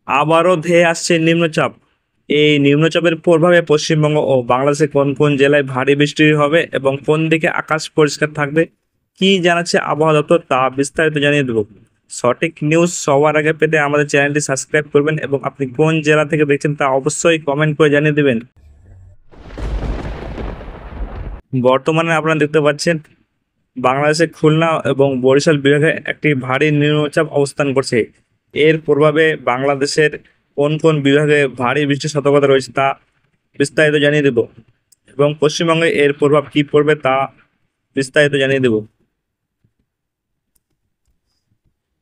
আবারও ধেয়ে আসছে নিম্নচাপ। এই নিম্নচাপের প্রভাবে পশ্চিমবঙ্গ ও বাংলাদেশে কোন কোন জেলায় ভারী বৃষ্টি হবে এবং কোন দিকে আকাশ পরিষ্কার থাকবে, কি জানাচ্ছে আবহাওয়া দপ্তর, তা বিস্তারিত জানিয়ে দেব। সঠিক নিউজ সবার আগে পেতে আমাদের চ্যানেলটি সাবস্ক্রাইব করবেন এবং আপনি কোন জেলা থেকে দেখছেন তা অবশ্যই কমেন্ট করে জানিয়ে দেবেন। বর্তমানে আপনারা দেখতে পাচ্ছেন বাংলাদেশের খুলনা এবং বরিশাল বিভাগে একটি ভারী নিম্নচাপ অবস্থান করছে। এর প্রভাবে বাংলাদেশের কোন কোন বিভাগে ভারী বৃষ্টির সতর্কতা রয়েছে তা বিস্তারিত জানিয়ে দেব এবং পশ্চিমবঙ্গে এর প্রভাব কি পড়বে তা বিস্তারিত জানিয়ে দেব।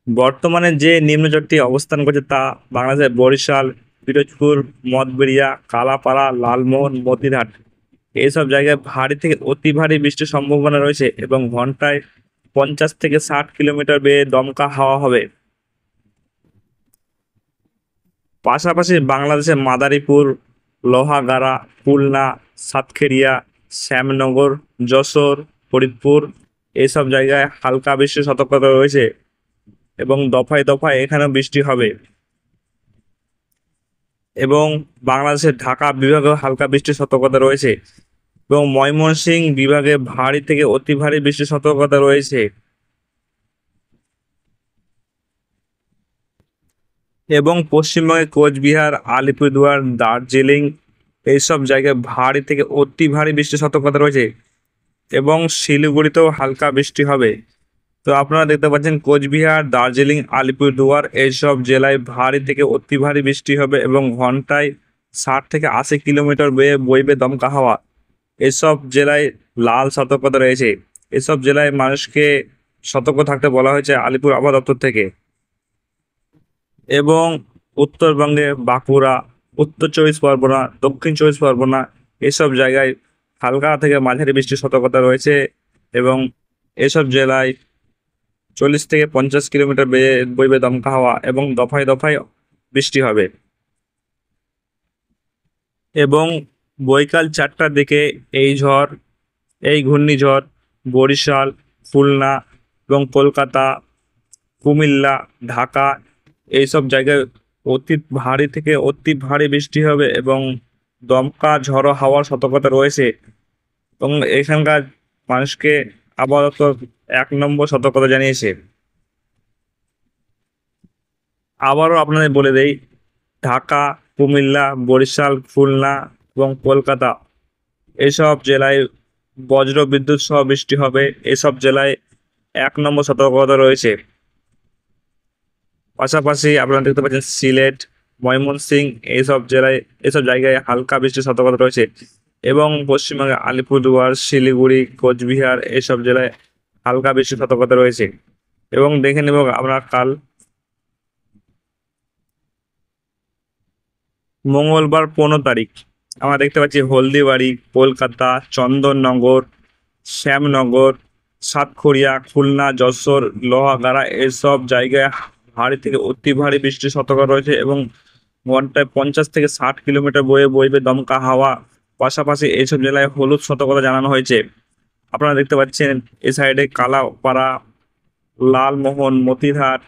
বর্তমানে যে নিম্নচাপটি অবস্থান করছে তা বাংলাদেশের বরিশাল, পিরোজপুর, মঠবেড়িয়া, কালাপাড়া, লালমোহন, মতিরহাট এইসব জায়গায় ভারী থেকে অতি ভারী বৃষ্টির সম্ভাবনা রয়েছে এবং ঘন্টায় 50 থেকে 60 কিলোমিটার বেগে দমকা হাওয়া হবে। পাশাপাশি বাংলাদেশের মাদারীপুর, লোহাগাড়া, খুলনা, সাতক্ষীরা, শ্যামনগর, যশোর, ফরিদপুর এইসব জায়গায় হালকা বৃষ্টির সতর্কতা রয়েছে এবং দফায় দফায় এখানেও বৃষ্টি হবে। এবং বাংলাদেশের ঢাকা বিভাগেও হালকা বৃষ্টির সতর্কতা রয়েছে এবং ময়মনসিংহ বিভাগে ভারী থেকে অতি ভারী বৃষ্টির সতর্কতা রয়েছে। এবং পশ্চিমবঙ্গে কোচবিহার, আলিপুরদুয়ার, দার্জিলিং এইসব জায়গায় ভারী থেকে অতি ভারী বৃষ্টির সতর্কতা রয়েছে এবং শিলিগুড়িতেও হালকা বৃষ্টি হবে। তো আপনারা দেখতে পাচ্ছেন কোচবিহার, দার্জিলিং, আলিপুরদুয়ার এইসব জেলায় ভারী থেকে অতি ভারী বৃষ্টি হবে এবং ঘন্টায় 60 থেকে 80 কিলোমিটার বেগে বইবে দমকা হাওয়া। এসব জেলায় লাল সতর্কতা রয়েছে। এসব জেলায় মানুষকে সতর্ক থাকতে বলা হয়েছে আলিপুর আবহাওয়া দপ্তর থেকে। এবং উত্তরবঙ্গে বাঁকুড়া, উত্তর 24 পরগনা, দক্ষিণ 24 পরগনা এসব জায়গায় হালকা থেকে মাঝারি বৃষ্টির সতর্কতা রয়েছে এবং এসব জেলায় 40 থেকে 50 কিলোমিটার বেগে বইবে দমকা হাওয়া এবং দফায় দফায় বৃষ্টি হবে। এবং বৈকাল 4টার দিকে এই ঘূর্ণিঝড় বরিশাল, খুলনা এবং কলকাতা, কুমিল্লা, ঢাকা এইসব জায়গায় অতি ভারী থেকে অতি ভারী বৃষ্টি হবে এবং দমকা ঝড়ো হাওয়ার সতর্কতা রয়েছে এবং এখানকার মানুষকে আবহাওয়া দপ্তর 1 নম্বর সতর্কতা জানিয়েছে। আবারও আপনাদের বলে দেই, ঢাকা, কুমিল্লা, বরিশাল, খুলনা এবং কলকাতা এসব জেলায় বজ্র বিদ্যুৎ সহ বৃষ্টি হবে। এসব জেলায় 1 নম্বর সতর্কতা রয়েছে। পাশাপাশি আপনারা দেখতে পাচ্ছেন সিলেট, ময়মনসিংহ এসব জায়গায় হালকা বৃষ্টির সতর্কতা রয়েছে এবং পশ্চিমবঙ্গে আলিপুরদুয়ার, শিলিগুড়ি, কোচবিহার এইসব জেলায় হালকা বৃষ্টির সতর্কতা রয়েছে। এবং দেখে নেব আমরা কাল মঙ্গলবার 15 তারিখ আমরা দেখতে পাচ্ছি হলদিবাড়ি, কলকাতা, চন্দননগর, শ্যামনগর, সাতক্ষীরা, খুলনা, যশোর, লোহাগাড়া এসব জায়গায় ভারী থেকে অতি ভারী বৃষ্টির সতর্কতা রয়েছে এবং ঘন্টায় 50 থেকে 60 কিলোমিটার বইবে দমকা হাওয়া। পাশাপাশি এইসব জেলায় হলুদ সতর্কতা জানানো হয়েছে। আপনারা দেখতে পাচ্ছেন এই সাইডে কালাপাড়া, লালমোহন, মতিরহাট,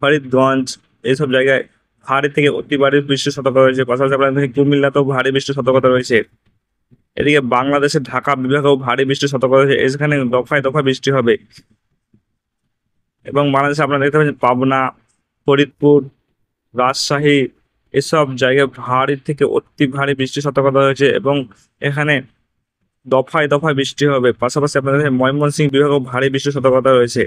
ফরিদগঞ্জ এইসব জায়গায় ভারী থেকে অতি ভারী বৃষ্টির সতর্কতা রয়েছে। পাশাপাশি আপনাদের দেখেন কুমিল্লাতেও ভারী বৃষ্টির সতর্কতা রয়েছে। এদিকে বাংলাদেশের ঢাকা বিভাগেও ভারী বৃষ্টির সতর্কতা রয়েছে। এখানে দফায় দফায় বৃষ্টি হবে এবং বাংলাদেশে আপনারা দেখতে পাচ্ছেন পাবনা, ফরিদপুর, রাজশাহী এসব জায়গায় ভারী থেকে অতি ভারী বৃষ্টির সতর্কতা রয়েছে এবং এখানে দফায় দফায় বৃষ্টি হবে। পাশাপাশি আপনাদের ময়মনসিংহ বিভাগেও ভারী বৃষ্টির সতর্কতা রয়েছে।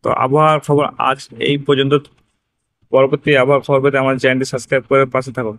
তো আবহাওয়ার খবর আজ এই পর্যন্ত। পরবর্তী আবহাওয়ার খবর পেতে আমার চ্যানেলটি সাবস্ক্রাইব করে পাশে থাকুন।